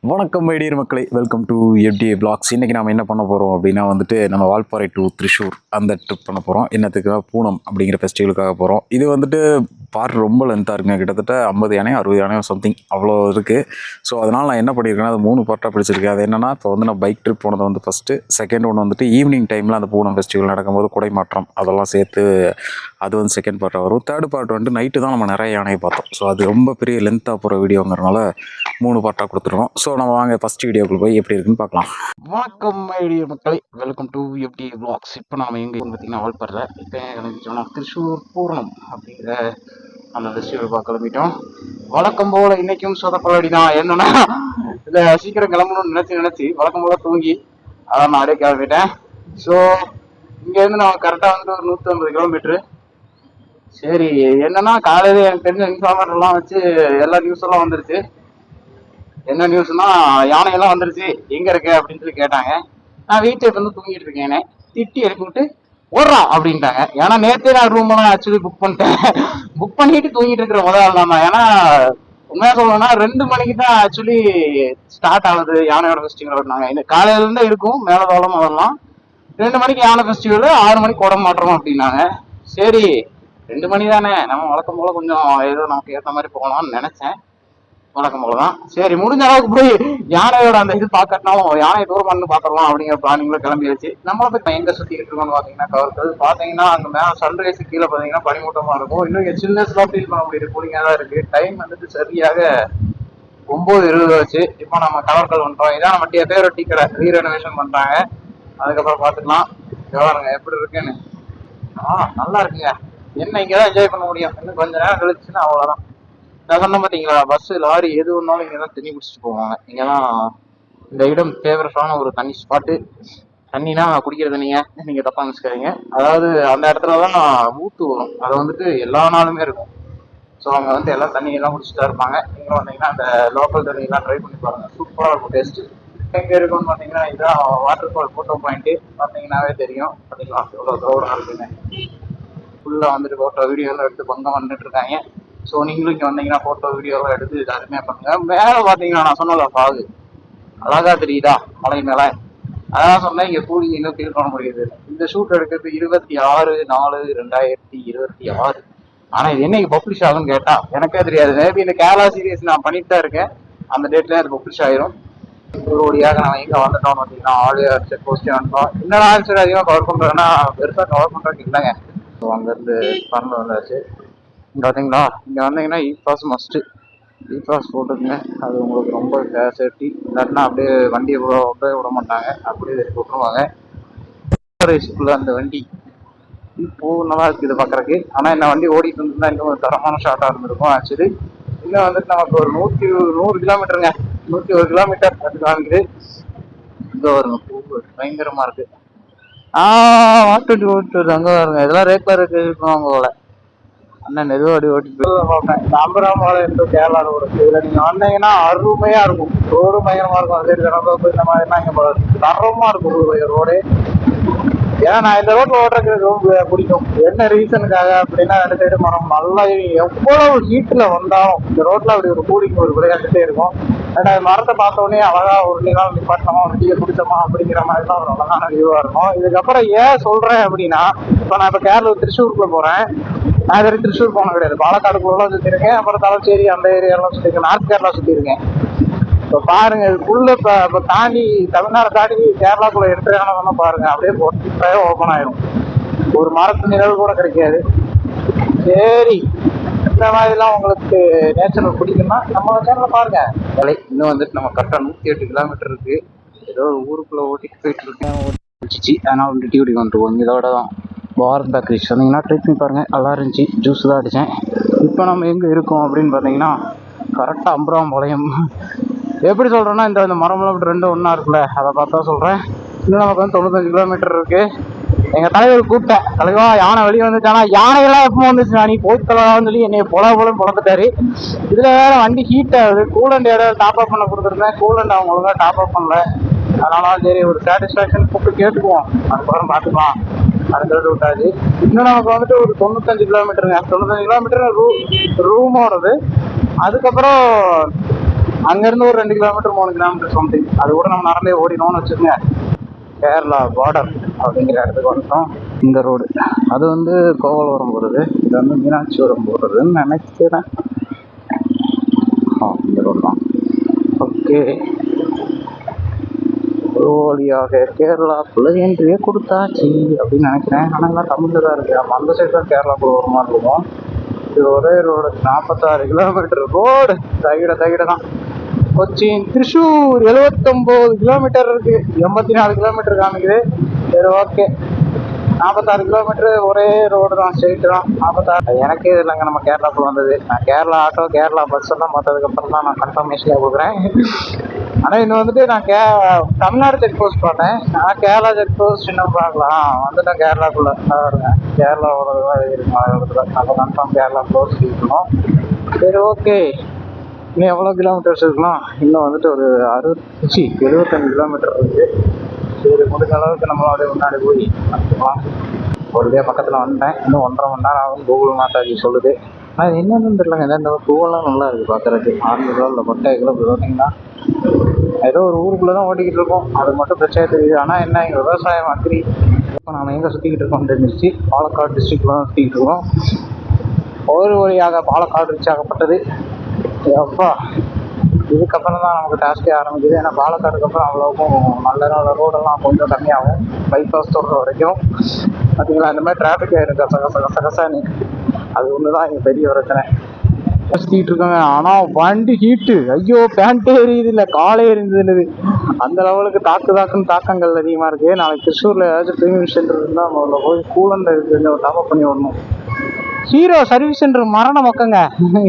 வணக்கம் மைடியர் மக்களை, welcome to FDA blocks. இன்றைக்கி நம்ம என்ன பண்ண போகிறோம் அப்படின்னா நம்ம வால்பாறை டு த்ரிஷூர் அந்த ட்ரிப் பண்ண போகிறோம். என்னத்துக்காக? பூனம் அப்படிங்கிற ஃபெஸ்டிவலுக்காக போகிறோம். இது பார்ட் ரொம்ப லென்த்தாக இருக்குங்க. கிட்டத்தட்ட 50 யானையோ 60 யானையோ சம்திங் அவ்வளோ இருக்குது. ஸோ அதனால் நான் என்ன பண்ணியிருக்கேன்னா, அது 3 பார்ட்டாக பிடிச்சிருக்கேன். அது என்னென்னா, இப்போ நான் பைக் ட்ரிப் போனது ஃபஸ்ட்டு, செகண்ட் ஒன்று ஈவினிங் டைமில் அந்த பூனம் ஃபெஸ்டிவல் நடக்கும்போது குடை மாற்றம் அதெல்லாம் சேர்த்து அது செகண்ட் பார்ட்டாக வரும். தேர்ட் பார்ட் நைட்டு தான் நம்ம நிறைய யானையை பார்த்தோம். ஸோ அது ரொம்ப பெரிய லென்த்தாக போகிற வீடியோங்கிறனால 3 பார்ட்டாக கொடுத்துருவோம். ஸோ நம்ம வாங்க ஃபஸ்ட் வீடியோக்குள்ள போய் எப்படி இருக்குன்னு பார்க்கலாம். வணக்கம் ஐடியா மக்களை, வெல்கம் டு எஃப்டிஏ பிளாக்ஸ். இப்போ நம்ம எங்கே பார்த்தீங்கன்னா வால்பாறை. இப்போ எனக்கு திருச்சூர் பூரணம் அப்படிங்கிற அந்த ஃபெஸ்டிவல் பார்க்க கிளம்பிட்டோம். வழக்கம் போல் இன்றைக்கும் சொதப்படி தான். என்னன்னா, இதில் சீக்கிரம் கிளம்பணும்னு நினச்சி வழக்கம் போல் தூங்கி அதான் நான் அப்படியே கிளம்பிட்டேன். ஸோ இங்கேருந்து நான் கரெக்டாக ஒரு 150 கிலோமீட்ரு. சரி, என்னன்னா காலையில் எனக்கு தெரிஞ்ச இன்ஃபார்மர்லாம் வச்சு எல்லா நியூஸ் எல்லாம் வந்துருச்சு. என்ன நியூஸ்னா, யானையெல்லாம் வந்துருச்சு, எங்க இருக்க அப்படின்னு சொல்லி கேட்டாங்க. நான் வீட்டுக்கு தூங்கிட்டு இருக்கேன். திட்டி எழுப்பி விட்டு ஓடுறான் அப்படின்ட்டாங்க. ஏன்னா நேற்றே நான் ரூம் எல்லாம் ஆக்சுவலி புக் பண்ணிட்டு தூங்கிட்டு இருக்கிற முதல் தான். ஏன்னா உண்மையா சொல்லணும்னா 2 மணிக்கு தான் ஆக்சுவலி ஸ்டார்ட் ஆகுது யானையோட ஃபெஸ்டிவல். நாங்க காலையில இருந்து இருக்கும் மேலதோளம் அதெல்லாம். 2 மணிக்கு யானை ஃபெஸ்டிவல், 6 மணிக்கு குடம் மாற்றோம் அப்படின்னாங்க. சரி, 2 மணி தானே, நம்ம வழக்கம் போல கொஞ்சம் ஏதோ நமக்கு ஏற்ற மாதிரி போகலாம்னு நினைச்சேன். வழக்கம் போலதான். சரி, முடிஞ்ச அளவுக்கு போய் யானையோட அந்த இது பாக்கட்டினாலும் யானையை தூரம் பண்ணு பாக்கலாம் அப்படிங்கிற பிளானிங்ல கிளம்பிடுச்சு. நம்மள போய் எங்க சுத்திக்கிட்டு இருக்கோம்னு பாத்தீங்கன்னா கவர்க்கல். பாத்தீங்கன்னா அங்க மேல சன்ரைஸ் கீழே பாத்தீங்கன்னா பனிமூட்டமா இருக்கும். இன்னும் இங்க சில்னஸ்லாம் ஃபீல் பண்ண முடியுது, கூலிங்கா தான் இருக்கு. டைம் சரியாக 9:20 ஆச்சு. இப்போ நம்ம கவர்க்கல் பண்றோம். இதான் நம்ம பேர் டீ கடை ரீரெனோவேஷன் பண்றாங்க. அதுக்கப்புறம் பாத்துக்கலாம் பாருங்க எப்படி இருக்குன்னு. நல்லா இருக்குங்க. என்ன இங்கதான் என்ஜாய் பண்ண முடியும். இன்னும் கொஞ்ச நேரம் கழிச்சுன்னா அவ்வளவுதான். நான் சொன்ன பார்த்தீங்களா, பஸ் லாரி எது ஒன்றாலும் இங்கே தான் தண்ணி குடிச்சிட்டு போவாங்க. இங்கெல்லாம் இந்த இடம் ஃபேவரட்டான ஒரு தண்ணி ஸ்பாட்டு. தண்ணினா குடிக்கிற தண்ணிங்க, நீங்கள் தப்பாக நினச்சிக்காதீங்க. அதாவது அந்த இடத்துல தான் ஊற்று வரும். அது எல்லா நாளுமே இருக்கும். ஸோ அவங்க எல்லாம் தண்ணியெல்லாம் குடிச்சிட்டு தான் இருப்பாங்க. நீங்கள் வந்தீங்கன்னா அந்த லோக்கல் தண்ணியெல்லாம் ட்ரை பண்ணி பாருங்கள், சூப்பராக இருக்கும் டேஸ்ட்டு. எங்கே இருக்குன்னு பார்த்தீங்கன்னா இதுதான் வாட்டர் ஃபால் ஃபோட்டோ பாயிண்ட்டு. பார்த்தீங்கன்னாவே தெரியும். பார்த்தீங்களா எவ்வளோ க்ரௌடாக இருக்குங்க. ஃபுல்லாக ஃபோட்டோ வீடியோலாம் எடுத்து பங்கம் வந்துட்டு இருக்காங்க. ஸோ நீங்களும் இங்கே வந்தீங்கன்னா ஃபோட்டோ வீடியோலாம் எடுத்து இது அருமையாக பண்ணுங்க. மேலே பார்த்தீங்கன்னா நான் சொன்னல பாகு அழகா தெரியுதா மலை மேலே. அதான் சொன்னேன், இங்கே கூலிங் இன்னும் ஃபீல் பண்ண முடியுது. இந்த ஷூட் எடுக்கிறது 26/4/2026. ஆனால் இது என்னைக்கு பப்ளிஷ் ஆகும்னு கேட்டா எனக்கே தெரியாது. மேபி இந்த கேரளா சீரியஸ் நான் பண்ணிட்டு தான் இருக்கேன். அந்த டேட்ல அது பப்ளிஷ் ஆயிரும். ஒருவடியாக நான் எங்கே வந்துட்டோம்னு பார்த்தீங்கன்னா ஆலியார் செக் போஸ்டே வந்துட்டோம். என்னடா ஆன்சர் அதிகமாக கவர் பண்ணுறேன்னா பெருசாக கவர் பண்ணுறதுக்கு இல்லைங்க. ஸோ அங்கேருந்து பறந்து வந்தாச்சு. பார்த்தீங்களா, இங்கே வந்தீங்கன்னா e pass must. E pass போட்டுக்குங்க, அது உங்களுக்கு ரொம்ப சேஃப்டி. இல்லாட்டினா அப்படியே வண்டியை அப்படியே விட மாட்டாங்க, அப்படியே விட்டுருவாங்க. ரேஸுக்குள்ள அந்த வண்டி இப்போ நல்லா இருக்குது இது பார்க்குறக்கு. ஆனால் என்ன வண்டி ஓடிட்டு இருந்துருந்தா இன்னும் ஒரு தரமான ஷார்ட்டாக இருந்திருக்கும். ஆக்சுவலி இன்னும் நமக்கு ஒரு 100 கிலோமீட்டருங்க, 101 கிலோமீட்டர் அது காமிக்குது. இங்கே வருங்க, பூ பயங்கரமாக இருக்குது. ஓட்டு அங்கே வருங்க. இதெல்லாம் ரேக்லா இருக்குவாங்க போல. அண்ணன் மெதுவாடி ஓட்டிட்டு பார்ப்பேன். இந்த அம்பராமாலை என்று கேரளாவில் ஒரு இதுல நீங்க வந்தீங்கன்னா அருமையா இருக்கும். ரோடு பயங்கரமா இருக்கும். அதே இந்த மாதிரிலாம் இங்க தரமா இருக்கும் ரோடு. ஏன்னா நான் இந்த ரோட்ல ஓட்டுறதுக்கு ரொம்ப பிடிக்கும். என்ன ரீசனுக்காக அப்படின்னா, 2 சைடு மரம். நல்லா எவ்வளவு ஹீட்ல வந்தாலும் இந்த ரோட்ல அப்படி ஒரு கூலிங் ஒரு விளையாட்டுட்டே இருக்கும். மரத்தை பார்த்த உடனே அழகா ஒரு நிலம் நிப்பாட்டமா வண்டியை பிடிச்சோமா அப்படிங்கிற மாதிரி தான் ஒரு அழகான வியூவா இருக்கும். இதுக்கப்புறம் ஏன் சொல்றேன் அப்படின்னா, இப்ப கேரளா திருச்சூருக்குள்ள போறேன். நான் இது வரைக்கும் திருச்சூர் போன கிடையாது. பாலக்காடுக்குள்ளலாம் சுற்றிருக்கேன். அப்புறம் தலச்சேரி அந்த ஏரியாலாம் சுற்றிருக்கேன். நார்த் கேரளா சுற்றிருக்கேன். இப்போ பாருங்க, இதுக்குள்ள இப்போ தாண்டி தமிழ்நாடு தாண்டி கேரளாக்குள்ள என்ட்ரி ஆனதெல்லாம் பாருங்க, அப்படியே பொட்டாக ஓப்பன் ஆயிடும். ஒரு மரத்து நிழல் கூட கிடைக்காது. சரி, இந்த மாதிரிலாம் உங்களுக்கு நேச்சுரல் பிடிக்குன்னா நம்ம சேனலை பாருங்க. இன்னும் நம்ம கரெக்டாக 108 கிலோமீட்டர் இருக்கு. ஏதோ ஊருக்குள்ள ஓட்டிட்டு போயிட்டு இருக்கேன். அதனால டியூட்டி வந்துருவோம். இதோட தான் பாரத் பேக்கரிஸ் வந்தீங்கன்னா ட்ரை பண்ணி பாருங்கள், நல்லா இருந்துச்சு. ஜூஸ் தான் அடித்தேன். இப்போ நம்ம எங்கே இருக்கோம் அப்படின்னு பார்த்தீங்கன்னா கரெக்டாக அம்பராம்பாளையம். எப்படி சொல்கிறேன்னா, இந்த மரம்லாம் 2 ஒன்றா இருக்குல்ல, அதை பார்த்தா சொல்கிறேன். இன்னும் நமக்கு 95 கிலோமீட்டர் இருக்குது. எங்கள் தலைவர் கூப்பிட்டேன், தலைவா யானை வெளியே வந்துட்டானா, யானையெல்லாம் எப்போ வந்துச்சு நீ போய்த்தலான்னு சொல்லி என்னை போலன்னு பொழந்துட்டாரு. இதில் வேறு வண்டி ஹீட் ஆகுது. கூலண்ட் இடம் டாப் அப் பண்ண கொடுத்துருந்தேன். கூலண்ட் அவங்க ஒழுங்காக டாப் அப் பண்ணல. அதனால சரி ஒரு சாட்டிஸ்ஃபேக்ஷன் கூப்பிட்டு கேட்டுக்குவோம், அதுக்கப்புறம் பார்த்துக்கலாம். அடுத்த விட்டாச்சு. இன்னும் நமக்கு ஒரு 95 கிலோமீட்டருங்க. 95 கிலோமீட்டர் ரூமோடது. அதுக்கப்புறம் அங்கேருந்து ஒரு 2 கிலோமீட்டர் 3 கிலோமீட்டர் சம்திங், அது கூட நம்ம நடந்தே ஓடினோம்னு வச்சுக்கோங்க. கேரளா பார்டர் அப்படிங்கிற இடத்துக்கு வந்துட்டோம். இந்த ரோடு அது வந்து கோவலபுரம் போகிறது, இது வந்து மீனாட்சிபுரம் போகிறதுன்னு நினைக்கிறேன். இந்த ரோடு தான். ஓகே, ஒரு வழியாக கேரளாக்குள்ளே என்ட்ரியே கொடுத்தாச்சு அப்படின்னு நினைக்கிறேன். ஆனால் எல்லாம் தமிழில் தான் இருக்குது. நம்ம அந்த சைடு தான் கேரளாக்குள்ள ஒரு மாதிரி இருக்கும். இது ஒரே ரோடு, 46 கிலோமீட்டர் ரோடு, தகிட தான். கொச்சின் திருச்சூர் 79 கிலோமீட்டர் இருக்கு, 84 கிலோமீட்டர் காமிக்குது. சரி, ஓகே, 46 கிலோமீட்டர் ஒரே ரோடு தான், ஸ்ட்ரெயிட் தான். 46 எனக்கே இது இல்லைங்க, நம்ம கேரளாக்குள்ள வந்தது. நான் கேரளா ஆட்டோ கேரளா பஸ் எல்லாம் பார்த்ததுக்கப்புறம் தான் நான் கன்ஃபர்மேஷனே கொடுக்குறேன். ஆனால் இன்னும் வந்துட்டு நான் தமிழ்நாடு செக் போஸ்ட் பார்த்தேன். நான் கேரளா செக் போஸ்ட் இன்னும் பார்க்கலாம். வந்துட்டேன் கேரளாக்குள்ள இருக்கேன். கேரளாவோட இருக்கும், நம்ம கன்ஃபார்ம் கேரளா க்ளோஸ் இருக்கணும். சரி, ஓகே, இன்னும் எவ்வளோ கிலோமீட்டர்ஸ் இருக்கலாம்? இன்னும் வந்துட்டு ஒரு 75 கிலோமீட்டர் இருக்குது. சரி, முடிஞ்ச அளவுக்கு நம்மளோட முன்னாடி போய் பார்த்துக்கலாம். ஒரு டே பக்கத்தில் வந்துட்டேன். இன்னும் 1.5 மணி நேரம் ஆகும் கூகுள் மேப் சொல்லுது. ஆனால் என்னன்னு தெரியலங்க, இந்த பூவெல்லாம் நல்லா இருக்குது பார்க்குறதுக்கு. 6 கிலோ இல்லை 10 கிலோ ஓட்டிங்கன்னா ஏதோ ஒரு ஊருக்குள்ளே தான் ஓட்டிக்கிட்டு இருக்கோம், அது மட்டும் பிரச்சனை தெரியுது. ஆனால் என்ன, இங்கே விவசாயம் அக்ரி. இப்போ நம்ம எங்கே சுற்றிக்கிட்டு இருக்கோம் தெரிஞ்சிச்சு, பாலக்காடு டிஸ்ட்ரிக்டில் தான் சுற்றிக்கிட்டு இருக்கோம். ஒரு வழியாக பாலக்காடு ரீச் ஆகப்பட்டது. அப்பா, இதுக்கப்புறம் தான் நமக்கு டாஸ்கே ஆரம்பிக்குது. ஏன்னா பாலக்காடுக்கு அப்புறம் அவ்வளோக்கும் நல்ல ரோடெல்லாம் கொஞ்சம் கம்மியாகும், பைபாஸ் தொடுற வரைக்கும். பார்த்தீங்களா, இந்த மாதிரி டிராஃபிக் ஆகிடும் கசகசான்னு. அது ஒன்று தான் இங்கே பெரிய பிரச்சனை. சுற்றிட்டு இருக்காங்க. ஆனால் வண்டி ஹீட்டு, ஐயோ பேண்ட்டே எரியுது, இல்லை காலே எரியுது. அந்த லெவலுக்கு தாக்கங்கள் அதிகமாக இருக்குது. நாளைக்கு திருச்சூரில் ஏதாச்சும் ப்ரீமியம் சென்டர் இருந்தால் நம்ம போய் கூலண்ட் டாப்அப் பண்ணி வரணும். ஹீரோ சர்வீஸ் சென்டர் மரண மக்கங்க,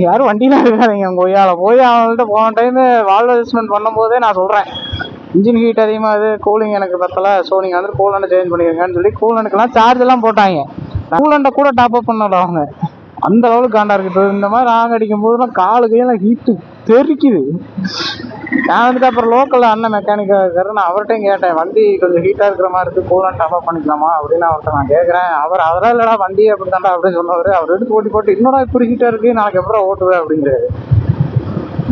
யாரும் வண்டிலாம் இருக்காதிங்க உங்கள் ஒய்யால போய். அவங்கள்ட்ட போன டைமு வால்வ் அட்ஜஸ்ட்மெண்ட் பண்ணும்போதே நான் சொல்கிறேன், இன்ஜின் ஹீட் அதிகமாக, கூலிங் எனக்கு பத்தலை, ஸோ நீங்கள் வந்து கூலண்டை சேஞ்ச் பண்ணிடுங்கன்னு சொல்லி கூலண்டுக்கெல்லாம் சார்ஜ் எல்லாம் போட்டாங்க. கூலண்டை கூட டாப்அப் பண்ணல அவங்க, அந்த லெவலுக்கு காண்டா இருக்குது. இந்த மாதிரி நாங்கள் அடிக்கும் போதெல்லாம் காலு கையெல்லாம் ஹீட்டு தெரிக்குது. நான் வந்துட்டு அப்புறம் லோக்கலில் அண்ணன் மெக்கானிக்காக இருக்காரு, நான் அவர்கிட்டையும் கேட்டேன், வண்டி கொஞ்சம் ஹீட்டாக இருக்கிற மாதிரி இருக்குது, கூலாண்ட் டாப்அப் பண்ணிக்கலாமா அப்படின்னு அவர்கிட்ட நான் கேட்குறேன். அவர் அதெல்லாம் இல்லைடா, வண்டி அப்படி தாண்டா அப்படின்னு சொன்னவர். அவர் எடுத்து போட்டு இன்னொரு இப்படி ஹீட்டாக இருக்குது, நாளைக்கு அப்புறம் ஓட்டுவேன் அப்படிங்கிறாரு.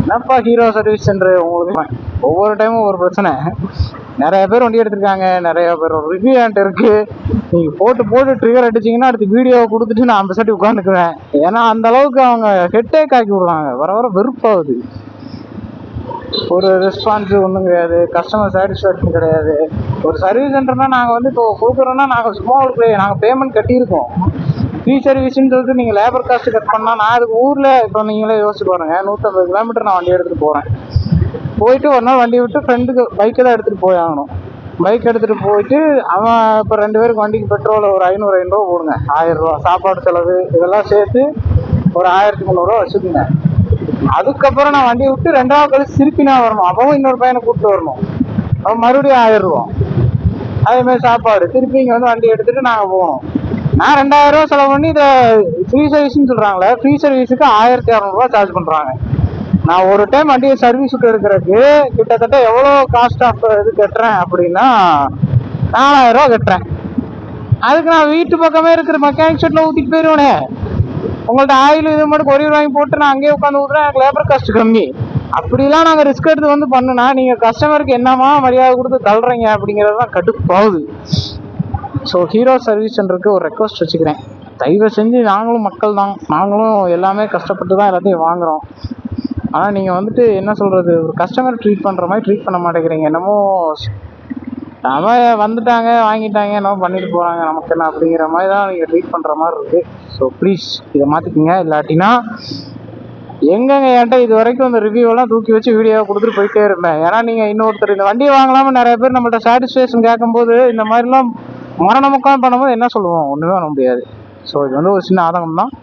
என்னப்பா ஹீரோ சர்வீஸ் சென்டர் உங்களுக்கு, ஒவ்வொரு டைமும் ஒரு பிரச்சனை. நிறைய பேர் வண்டி எடுத்திருக்காங்க, நிறைய பேர் ரிவ்யூ என்கிட்ட இருக்கு. நீங்க போட்டு ட்ரிகர் அடிச்சிங்கன்னா அடுத்து வீடியோவை கொடுத்துட்டு நான் அந்த சைடு உட்காந்துக்குவேன். ஏன்னா அந்த அளவுக்கு அவங்க ஹெட்டேக் ஆக்கி விடுறாங்க, வர வெறுப்பாகுது. ஒரு ரெஸ்பான்ஸ் ஒன்றும் கிடையாது, கஸ்டமர் சாட்டிஸ்ஃபேக்ஷன் கிடையாது. ஒரு சர்வீஸ் சென்டர்னா நாங்கள் வந்து இப்போ கொடுக்குறோன்னா நாங்கள் சும்மா நாங்கள் பேமெண்ட் கட்டியிருக்கோம். ஃப்ரீ சர்வீஸ்ன்னு சொல்லிட்டு நீங்கள் லேபர் காஸ்ட் கட் பண்ணால், நான் அதுக்கு ஊரில் இப்போ நீங்களே யோசிச்சு பாருங்க, 150 கிலோமீட்டர் நான் வண்டி எடுத்துகிட்டு போகிறேன். போயிட்டு ஒரு நாள் வண்டி விட்டு ஃப்ரெண்டுக்கு பைக்கை தான் எடுத்துகிட்டு போய் ஆகணும். பைக் எடுத்துகிட்டு போயிட்டு அவன் இப்போ 2 பேருக்கு வண்டிக்கு பெட்ரோல் ஒரு 500 ரூபா போடுங்க, 1000 ரூபா சாப்பாடு செலவு இதெல்லாம் சேர்த்து ஒரு 1300 ரூபா வச்சுக்கோங்க. அதுக்கப்புறம் நான் வண்டியை விட்டு 2 நாள் கழிச்சு திருப்பி நான் வரணும், அப்பவும் இன்னொரு பையனை கூப்பிட்டு வரணும், அவன் மறுபடியும் 1000 ரூபா. அதேமாதிரி சாப்பாடு திருப்பி இங்கே வந்து வண்டி எடுத்துகிட்டு நாங்கள் போகணும். நான் 2000 ரூபா செலவு பண்ணி இதை ஃப்ரீ சர்வீஸ்ன்னு சொல்கிறாங்களே, ஃப்ரீ சர்வீஸுக்கு 1200 ரூபா சார்ஜ் பண்ணுறாங்க. நான் ஒரு டைம் வண்டியை சர்வீஸ் விட்டு எடுக்கிறதுக்கு கிட்டத்தட்ட எவ்வளோ காஸ்ட் ஆஃப் இது கட்டுறேன் அப்படின்னா 4000 ரூபா கட்டுறேன். அதுக்கு நான் வீட்டு பக்கமே இருக்கிற மெக்கானிக் ஷெட்டில் ஊற்றிட்டு போயிடுவேனே. உங்கள்ட்ட ஆயில் இது மட்டும் கொரியர் வாங்கி போட்டு நான் அங்கேயே உட்காந்து ஊற்றுறேன், எனக்கு லேபர் காஸ்ட் கம்மி. அப்படிலாம் நாங்கள் ரிஸ்க் எடுத்து வந்து பண்ணுனா நீங்கள் கஸ்டமருக்கு என்னமா மரியாதை கொடுத்து தள்ளுறீங்க அப்படிங்கிறது தான் கடுப்பாகுது. ஸோ ஹீரோ சர்வீஸ் சென்டருக்கு ஒரு ரெக்வஸ்ட் வச்சுக்கிறேன், தயவு செஞ்சு நாங்களும் மக்கள் தான், நாங்களும் எல்லாமே கஷ்டப்பட்டு தான் எல்லாத்தையும் வாங்குகிறோம். ஆனால் நீங்கள் வந்துட்டு என்ன சொல்கிறது, ஒரு கஸ்டமர் ட்ரீட் பண்ணுற மாதிரி ட்ரீட் பண்ண மாட்டேங்கிறீங்க. என்னமோ நம்ம வந்துட்டாங்க வாங்கிட்டாங்க என்னமோ பண்ணிட்டு போகிறாங்க, நமக்கு என்ன அப்படிங்கிற மாதிரி தான் நீங்கள் ட்ரீட் பண்ணுற மாதிரி இருக்குது. ஸோ ப்ளீஸ் இதை மாற்றிக்கிங்க. இல்லாட்டினா எங்கெங்க என்கிட்ட இது வரைக்கும் அந்த ரிவ்யூவெல்லாம் தூக்கி வச்சு வீடியோவை கொடுத்துட்டு போயிட்டே இருப்பேன். ஏன்னா நீங்கள் இன்னொருத்தர் இந்த வண்டியை வாங்கலாமல் நிறைய பேர் நம்மள்ட்ட சாட்டிஸ்ஃபேக்ஷன் கேட்கும்போது இந்த மாதிரிலாம் மரணமுக்கம் பண்ணும்போது என்ன சொல்லுவோம், ஒன்றுமே பண்ண முடியாது. ஸோ இது வந்து ஒரு சின்ன ஆதங்கம் தான்,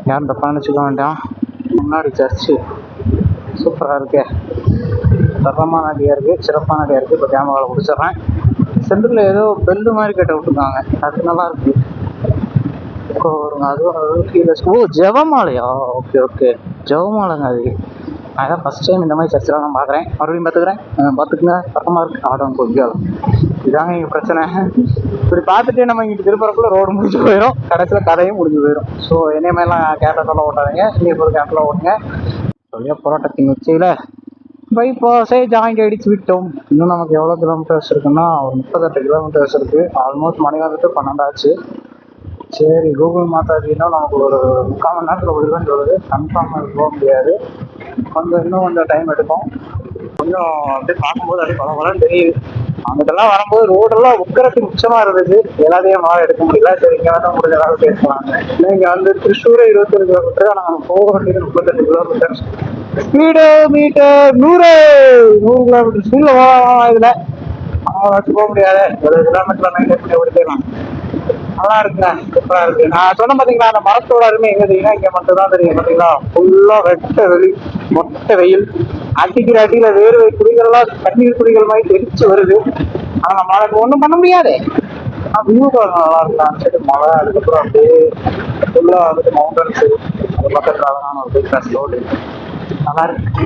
யாரும் தப்பாக நினச்சிக்க வேண்டாம். முன்னாடி சர்ச்சு சூப்பராக இருக்கு, தரமான அடியாக இருக்குது, சிறப்பான அடியாக இருக்குது. இப்போ கேமராவில் பிடிச்சிட்றேன். சென்டரில் ஏதோ பெல்லு மாதிரி கட்ட விட்டுருக்காங்க, அது நல்லா இருக்கு. அதுவும் ஓ ஜெபமாலையா, ஓகே ஓகே ஜெபமாலைங்க அது. நான் தான் ஃபஸ்ட் டைம் இந்த மாதிரி சர்ச்செலாம் நான் பார்க்குறேன், மறுபடியும் பார்த்துக்குங்க. பக்கமாக இருக்குது ஆடம் கொய்யாலும், இதாங்க இங்கே பிரச்சனை. இப்படி பார்த்துட்டு நம்ம இங்கிட்டு திருப்பறக்குள்ள ரோடு முடிஞ்சு போயிடும், கடைசியில் கதையும் முடிஞ்சு போயிடும். ஸோ என்னையமாதிரிலாம் கேரளா சொல்ல ஓட்டாதீங்க, இங்கே போய் கேரளா ஓட்டுங்க. சொல்லியா போராட்டத்தின் உச்சியில் பைபாஸே ஜாயிண்ட் அடிச்சு விட்டோம். இன்னும் நமக்கு எவ்வளோ கிலோமீட்டர்ஸ் இருக்குன்னா ஒரு 38 கிலோமீட்டர்ஸ் இருக்கு. ஆல்மோஸ்ட் மணி வந்துட்டு 12 ஆச்சு. சரி, கூகுள் மாத்தாச்சுன்னா நமக்கு ஒரு 3/4 மணி நேரத்தில் விடுவேன்னு சொல்லுது. கன்ஃபார்மாக போக முடியாது, இன்னும் கொஞ்சம் டைம் எடுக்கும். கொஞ்சம் அப்படியே பார்க்கும்போது அப்படியே பல தெரியுது. அங்கிட்டெல்லாம் வரும்போது ரோடெல்லாம் உக்கரத்துக்கு உச்சமா இருந்துச்சு. எல்லாத்தையும் மாற எடுக்க முடியல. சரி, இங்கே வந்து முடிஞ்ச அளவு பேசலாங்க. இங்கே வந்து திருச்சூர் 21 கிலோமீட்டர், ஆனால் போக வேண்டியது 38 கிலோமீட்டர். ஸ்பீடு மீட்டர் 100 கிலோமீட்டர் ஸ்பீடில் போகலாம். இதில் வச்சு போக முடியாது. 20 கிலோமீட்டர் மெயின்டைன் பண்ணி ஓடிக்கலாம். நல்லா இருக்குங்க, சூப்பரா இருக்கு. நான் சொன்ன பாத்தீங்களா, அந்த மரத்தோட அருமை எங்க தெரியுங்கன்னா இங்க மட்டும் தான் தெரியும். பாத்தீங்களா, ஃபுல்லா வெட்ட வெளி, மொட்டை வெயில், அடிக்கிற அடியில வேர்வை குடிகள்லாம் தண்ணீர் குடிகள் மாதிரி தெரிச்சு வருது. ஆனா நம்மளால ஒண்ணும் பண்ண முடியாது. வியூ நல்லா இருக்கலாம். சரி, மழை, அதுக்கப்புறம் அப்படியே ஃபுல்லா வந்துட்டு மவுண்டன்ஸ், அது பக்கத்துல அழகான ஒரு பிக்னஸ் ரோடு, நல்லா இருக்கு.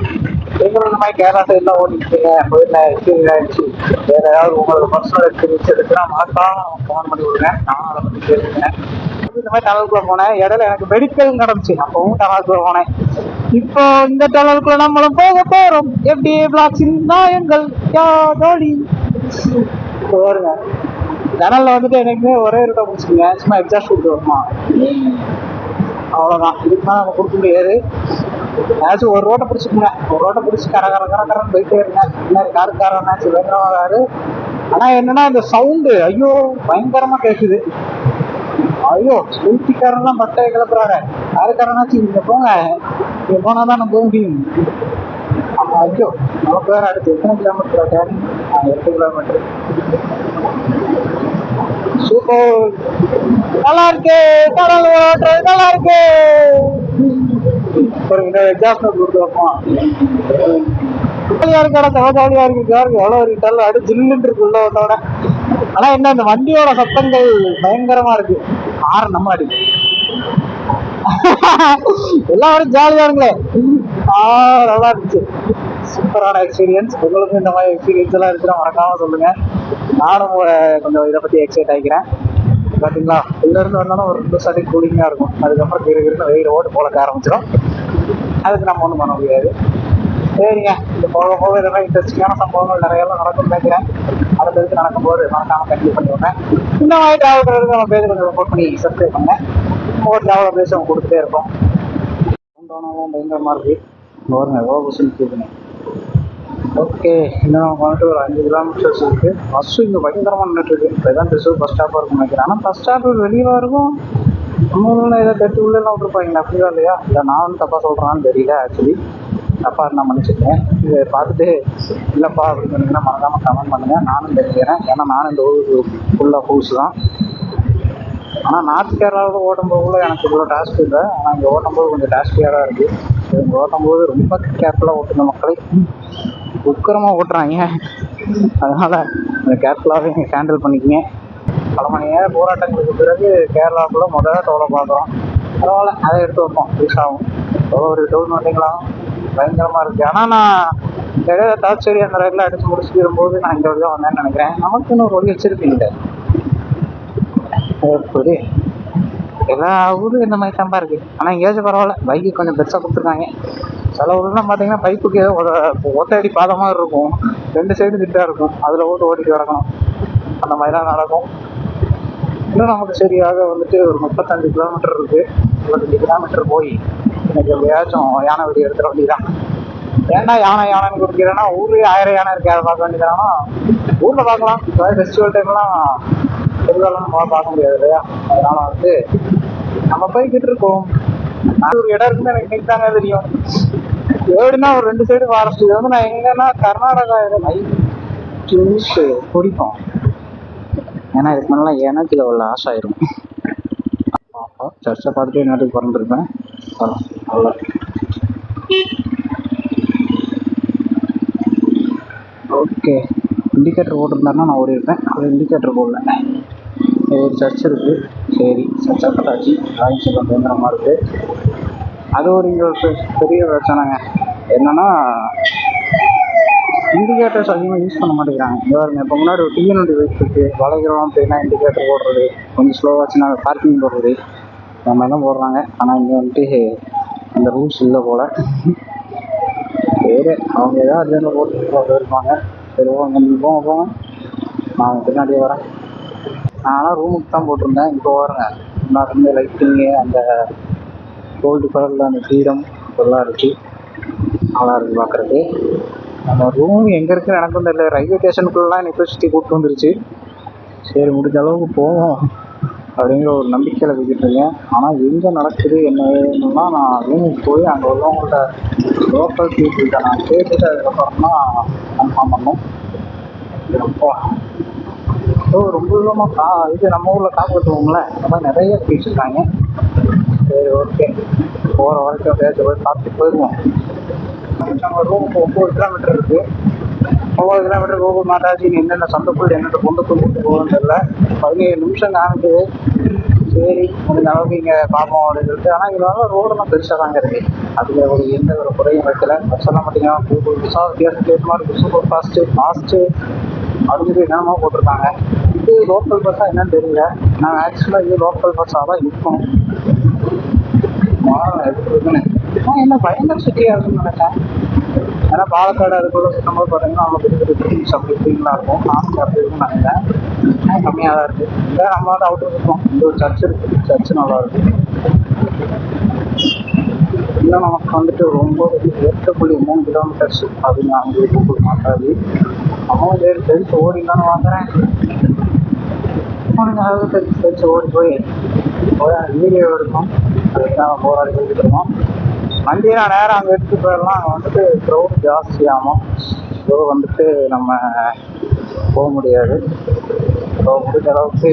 நீங்களும் இந்த மாதிரி கேரளா சைட்லாம் ஓட்டிருக்கீங்க, போயிருந்தேன், எக்ஸ்பீரியன்ஸ் ஆயிடுச்சு. வேற ஏதாவது உங்களுக்கு பர்சனல் எக்ஸ்பீரியன்ஸ் இருக்குன்னா மறக்காம ஃபோன் பண்ணி விடுங்க, நானும் அதை பற்றி பேசுகிறேன். இந்த மாதிரி டனலுக்குள்ள போனேன். இடையில எனக்கு மெடிக்கல் நடந்துச்சு, அப்பவும் டனலுக்குள்ள போனேன். இப்போ இந்த டனலுக்குள்ள நம்மளும் போக போறோம். FDA Vlogsன் நாயங்கள் ஜோடி பாருங்க. டனல்ல வந்துட்டு எனக்குமே ஒரே ரூட்டை பிடிச்சிக்கங்க, சும்மா எக்ஸாஸ்ட் கொடுத்து வருமா, அவ்வளோதான். இதுக்கு மேலே நம்ம கொடுக்க முடியாது. ஏதாச்சும் ஒரு ரோட்டை பிடிச்சிக்கோங்க, ஒரு ரோட்டை பிடிச்சி கரன்னு போயிட்டே இருங்க. பின்னாடி காருக்காரனாச்சும் வேண்டாரு. ஆனால் என்னன்னா இந்த சவுண்டு ஐயோ பயங்கரமா கேட்குது. ஐயோ, ஸ்கூட்டிக்காரன்லாம் பட்டையை கிளப்புறாரு. காருக்காரனாச்சும் இங்கே போங்க, இங்கே போனால் தான் நம்ம போக முடியும். ஐயோ, நமக்கு வேற அடுத்து எத்தனை கிலோமீட்டர்? 8 கிலோமீட்டர். சூப்பர், நல்லா இருக்கு, கடல் ஓட்டுறது நல்லா இருக்கு. ஒரு எக்ஸாஸ்ட் கொடுத்து வைப்போம். ஜாலியா இருக்கு, ஜாலியா இருக்கு. எவ்வளோ ஒரு டல் அடி ஜில்லுன்னு இருக்கு உள்ள வந்தோட. ஆனா என்ன, இந்த வண்டியோட சத்தங்கள் பயங்கரமா இருக்கு. ஆறு நம்ம அடி எல்லாரும் ஜாலியா இருங்களே. நல்லா இருந்துச்சு, சூப்பரான எக்ஸ்பீரியன்ஸ். உங்களுக்கு இந்த மாதிரி எக்ஸ்பீரியன்ஸ் எல்லாம் இருக்குன்னா மறக்காம சொல்லுங்க. நானும் கொஞ்சம் இதை பத்தி எக்ஸைட் ஆகிக்கிறேன். பார்த்தீங்களா, உள்ளேருந்து வந்தாலும் ஒரு 2 சட்டி கூலிங்காக இருக்கும். அதுக்கப்புறம் கிருகிருன்னு வெயில் ஓட்டு போலக்க ஆரம்பிச்சிடும். அதுக்கு நம்ம ஒன்றும் பண்ண முடியாது. சரிங்க, இந்த போக போக இந்த மாதிரி இன்ட்ரெஸ்டிங்கான சம்பவங்கள் நிறையெல்லாம் நடக்கும்னு நினைக்கிறேன். அடுத்தடுத்து நடக்கும்போது மறக்காமல் கண்டிப்பாக பண்ணி விடுறேன். இந்த மாதிரி ட்ராவல் பண்ணுறதுக்கு நம்ம பேர் கொஞ்சம் சப்போர்ட் பண்ணி சப்ஸ்கிரைப் பண்ணுங்க. ஒவ்வொரு ட்ராவல் பேச அவங்க கொடுத்துட்டே இருக்கோம். பயங்கரமாக இருக்குது. பாருங்க எவ்வளோ பஸ் நிற்குதுங்க. ஓகே, இன்னும் நமக்கு வந்துட்டு ஒரு 5 கிலோமீட்டர்ஸ் இருக்குது. பஸ்ஸு இங்கே பயங்கரமாக நின்றுட்டுருக்கு. இப்போ தான் திருச்சூர் பஸ் ஸ்டாப்பாக இருக்கும் நினைக்கிறேன். ஆனால் பஸ் ஸ்டாப்பு வெளியே இருக்கும். நம்ம ஊரில் ஏதோ கட்டி உள்ளெல்லாம் விட்டுருப்பாங்களா, அப்படிதான் இல்லையா? இல்லை நான் வந்து தப்பாக சொல்கிறேன்னு தெரியல. ஆக்சுவலி தப்பாக இருந்தால் மன்னிச்சுக்கேன். இதை பார்த்துட்டு இல்லைப்பா அப்படின்னு சொன்னீங்கன்னா மறக்காமல் கமெண்ட் பண்ணுங்கள், நானும் தெரிஞ்சுக்கிறேன். ஏன்னா நானும் இந்த ஊருக்கு ஃபுல்லாக புதுசு தான். ஆனால் நார்த் கேரளாவில் ஓட்டும்போது எனக்கு இவ்வளோ டாஸ்க் இல்லை. ஆனால் இங்கே ஓட்டும்போது கொஞ்சம் டாஸ்கியாக தான் இருக்குது. இங்கே ஓட்டும்போது ரொம்ப கேர்ஃபுல்லாக ஓட்டுன மக்களை உக்கரமாக ஓட்டுறாங்க. அதனால் அந்த கேர்ஃபுல்லாகவே நீங்கள் ஹேண்டில் பண்ணிக்கிங்க. பல மணி நேரம் போராட்டங்களுக்கு பிறகு கேரளாவுக்குள்ளே முதல்ல டோலை பார்க்குறோம். பரவாயில்ல, அதை எடுத்து வைப்போம், யூஸாகும். ஒரு டோல் மாட்டிங்களா பயங்கரமாக இருக்குது. ஆனால் நான் இடையில தாச்சேரி அந்த ரைட்டில் அடித்து முடிச்சுக்கிடும்போது நான் இந்த வழி தான் வந்தேன்னு நினைக்கிறேன். நமக்குன்னு ஒரு வழி வச்சுருப்பீங்க. எப்படி எல்லா ஊரும் இந்த மாதிரி தான்ப்பா இருக்குது. ஆனால் எங்கேயாச்சும் பரவாயில்ல, பைக்கு கொஞ்சம் பெருசாக கொடுத்துருக்காங்க. சில ஊர்லாம் பார்த்தீங்கன்னா பைப்புக்கு ஒத்தடி பாதமாக இருக்கும், 2 சைடு திட்டாக இருக்கும், அதில் ஓட்டிட்டு கிடக்கணும். அந்த மாதிரிலாம் நடக்கும். இன்னும் நமக்கு சரியாக வந்துட்டு ஒரு 35 கிலோமீட்டர் இருக்குது. 25 கிலோமீட்டர் போய் எனக்கு எப்படியாச்சும் யானை வெடி எடுத்துட வேண்டியதான். ஏன்னா யானைன்னு கொடுக்கிறேன்னா ஊர்லேயே 1000 யானை இருக்கு, அதை பார்க்க வேண்டியதானா ஊரில் பார்க்கலாம். ஃபெஸ்டிவல் டைம்லாம் பெருசாலாம் நம்மளால் பார்க்க முடியாது இல்லையா? அதனால வந்து நம்ம போய்கிட்டு இருக்கோம். ஒரு இடம் இருக்குன்னு எனக்கு இன்னைக்கு தாங்க தெரியும். எப்படின்னா ஒரு 2 சைடு ஃபாரஸ்ட். இது வந்து நான் எங்கன்னா கர்நாடகா ஜூஸ் குடிப்போம். ஏன்னா இதுக்கு முன்னெல்லாம் எனர்ஜி லெவலில் ஆஷ் ஆயிரும். சர்ச்சை பார்த்துட்டு நேரத்துக்கு பிறந்திருப்பேன். அவ்வளோ ஓகே. இண்டிகேட்டர் போட்டிருந்தாருன்னா நான் ஓடி இருப்பேன். அது இண்டிகேட்டர் போடல. ஒரு சர்ச் இருக்குது. சரி, சர்ச்சை பட்டாச்சு. டிராயிங் சொல்ல பயங்கரமாக இருக்குது. அது ஒரு இங்கே ஒரு பெரிய பிரச்சனைங்க. என்னென்னா இண்டிகேட்டர்ஸ் அதிகமாக யூஸ் பண்ண மாட்டேங்கிறாங்க. இங்கே இப்போ முன்னாடி ஒரு டிஎன்டி வெயிட் இருக்குது, வளைகிறோம் அப்படின்னா இண்டிகேட்டர் போடுறது, கொஞ்சம் ஸ்லோவாச்சுன்னா பார்க்கிங் போடுறது, அந்த மாதிரிலாம் போடுறாங்க. ஆனால் இங்கே வந்துட்டு அந்த ரூல்ஸ் இல்லை போல். சரி அவங்க ஏதாவது அர்ஜென்ட்டில் போட்டு இருப்பாங்க. சரி ஓங்க நீங்கள் போங்க போங்க, நான் பின்னாடியே வரேன். நான்லாம் ரூமுக்கு தான் போட்டிருந்தேன். இப்போ வரேங்க நான் வந்து லைட்டிங்கு அந்த கோல்டு கலரில் அந்த ஃப்ரீடம் இதெல்லாம் இருக்குது, நல்லா இருக்குது பார்க்குறதுக்கு. நம்ம ரூம் எங்கே இருக்குன்னு எனக்கும் தெரியல. ரயில்வே ஸ்டேஷனுக்குள்ளலாம் என்னை போய் சுற்றி கூப்பிட்டு வந்துருச்சு. சரி முடிஞ்ச அளவுக்கு போவோம் அப்படிங்கிற ஒரு நம்பிக்கையில் போய்கிட்டு இருக்கேன். ஆனால் எங்கே நடக்குது என்னன்னா நான் ரூமுக்கு போய் அங்கே உள்ளவங்கள்ட்ட லோக்கல் பீப்புள்கிட்ட நான் கேட்டுட்டு அதுக்கப்புறம் தான் கன்ஃபார்ம் பண்ணோம். ரொம்ப ரொம்ப விதமாக இது நம்ம ஊரில் காப்பு கட்டுவோம்ல, அந்த மாதிரி நிறைய பேசியிருக்காங்க. சரி ஓகே, போகிற வரைக்கும் பேச போய் பார்த்துட்டு போயிடுவோம். நம்ம ரூமுக்கு 9 கிலோமீட்டர் இருக்குது. 9 கிலோமீட்டர் கோகுல் மாதாஜின்னு என்னென்ன சந்தைக்குள் என்னென்ன கொண்டு கூட்டிட்டு போகணும்னு தெரியல. 17 நிமிஷம் காமிக்குது. சரி முடிஞ்ச அளவுக்கு இங்கே பார்ப்போம் அப்படின்னு சொல்லிட்டு. ஆனால் இதனால ரோடெல்லாம் பெருசாக தாங்க இருக்குது. அதில் ஒரு எந்த ஒரு குறையும் வைக்கல. பஸ்ஸெல்லாம் பார்த்தீங்கன்னா கூகுள் பஸ்ஸாக வித்தியாசத்துக்கு ஏற்ற மாதிரி சூப்பர் ஃபாஸ்ட்டு அப்படின்னு என்னென்னமோ போட்டிருக்காங்க. இது லோக்கல் பஸ்ஸாக என்னன்னு தெரியல. நான் ஆக்சுவலாக இது லோக்கல் பஸ்ஸாக தான் இருக்கும். எப்படி இருக்குன்னு என்ன பயங்கர சிட்டியாக இருக்குன்னு நினைச்சேன். ஏன்னா பாலக்காடு அதுக்குள்ள சுற்றும்போது பார்த்தீங்கன்னா அவங்க பெரிய பெரிய பில்டிங்ஸ் அப்படி இப்படின்லாம் இருக்கும். நானும் அப்படி இருக்குன்னு நினைக்கிறேன். கம்மியாக தான் இருக்குது. இல்லை நம்ம வந்து அவுட்டர் இருக்கோம். இங்கே ஒரு சர்ச் இருக்குது, சர்ச்சு நல்லா இருக்குது. இன்னும் நமக்கு வந்துட்டு ரொம்ப 8.3 கிலோமீட்டர்ஸ் அப்படின்னு அங்கே கூகுள் மாட்டாது. அவன் தெரிஞ்சு ஓடினான்னு வாங்குறேன். முடிஞ்ச அளவுக்கு தெரிஞ்சு ஓடி போய் வீடியோ எடுக்கணும். அதுதான் போராடி போய்கிட்டு இருக்கோம். வண்டியெலாம் நேரம் அங்கே எடுத்துகிட்டு போயிடலாம். அங்கே வந்துட்டு க்ரௌட் ஜாஸ்தியாகும். ஸோ வந்துட்டு நம்ம போக முடியாது. ஸோ முடிஞ்ச அளவுக்கு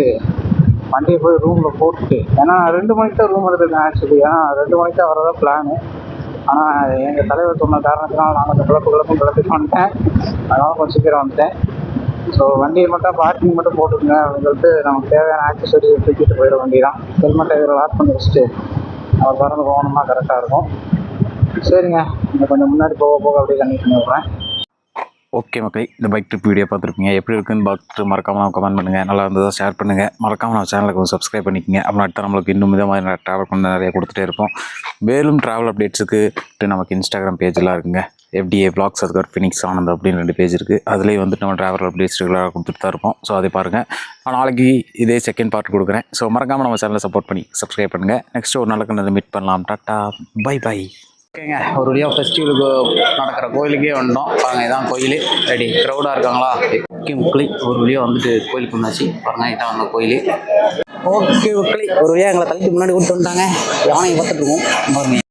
வண்டியை போய் ரூமில் போட்டுட்டு, ஏன்னா 2 மணிக்கு தான் ரூம் எடுத்துருக்கேன் ஆக்சுவலி. ஏன்னா 2 மணிக்கு தான் வரதான் பிளானு. ஆனால் எங்கள் தலைவர் சொன்ன காரணத்தினால நாங்கள் அந்த கிளப்பிட்டு வந்துட்டேன். அதனால் கொஞ்சம் சீக்கிரம் வந்துட்டேன். ஸோ வண்டியை மட்டும் பார்க்கிங் மட்டும் போட்டுருங்க அப்படின்னு சொல்லிட்டு நமக்கு தேவையான ஆக்சசரி தூக்கிட்டு போயிட வண்டி தான். ஹெல்மெட்டை இதில் லாக் பண்ணி வச்சுட்டு நம்ம பறந்து போகணும்னா கரெக்டாக இருக்கும். சரிங்க, இன்னும் கொஞ்சம் முன்னாடி போக அப்படியே கண்டினியூ பண்ணி விட்றேன். ஓகே மக்களே, இந்த பைக் ட்ரிப் வீடியோ பார்த்துருப்பீங்க. எப்படி இருக்குன்னு பார்த்துட்டு மறக்காமல் கமெண்ட் பண்ணுங்கள். நல்லா இருந்ததாக ஷேர் பண்ணுங்கள். மறக்காமல் நம்ம சேனலுக்கு கொஞ்சம் சப்ஸ்கிரைப் பண்ணிக்கோங்க. அப்புறம் அடுத்த நம்மளுக்கு இன்னும் இந்த மாதிரி ட்ராவல் பண்ண நிறைய கொடுத்துட்டே இருப்போம். மேலும் ட்ராவல் அப்டேட்ஸுக்கு நமக்கு இன்ஸ்டாகிராம் பேஜெலாம் இருக்குங்க. FDA Vlogs, அதுக்கு ஃபினிக்ஸ் ஆனந்த் அப்படின்னு 2 பேஜ் இருக்குது. அதுலேயும் வந்துட்டு நம்ம ட்ராவல் அப்டேட்ஸ் ரெகுலராக கொடுத்துட்டு தான் இருப்போம். ஸோ அதை பாருங்கள். நான் நாளைக்கு இதே செகண்ட் பார்ட் கொடுக்குறேன். ஸோ மறக்காமல் நம்ம சேனலை சப்போர்ட் பண்ணி சப்ஸ்கிரைப் பண்ணுங்கள். நெக்ஸ்ட்டு ஒரு நல்ல கண்டதை மீட் பண்ணலாம். Tata, bye bye. ஓகேங்க, ஒரு வழியாக ஃபெஸ்டிவலுக்கு நடக்கிற கோயிலுக்கே வந்துட்டோம். பாருங்க, இதான் கோயில். ரெடி க்ரௌடாக இருக்காங்களா? ஓகே முக்களி, ஒரு வழியாக வந்துட்டு கோயிலுக்கு வந்தாச்சு. பாருங்க, இதான் வந்த கோயில். ஓகே முக்களி, ஒரு வழியாக எங்களை தள்ளிட்டு முன்னாடி கூப்பிட்டு வந்துட்டாங்க. யானையை பார்த்துட்டு இருக்கோம் பாருங்க.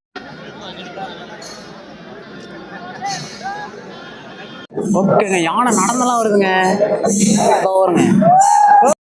ஓகேங்க, யானை நடந்தெல்லாம் வருதுங்க. பாருங்க.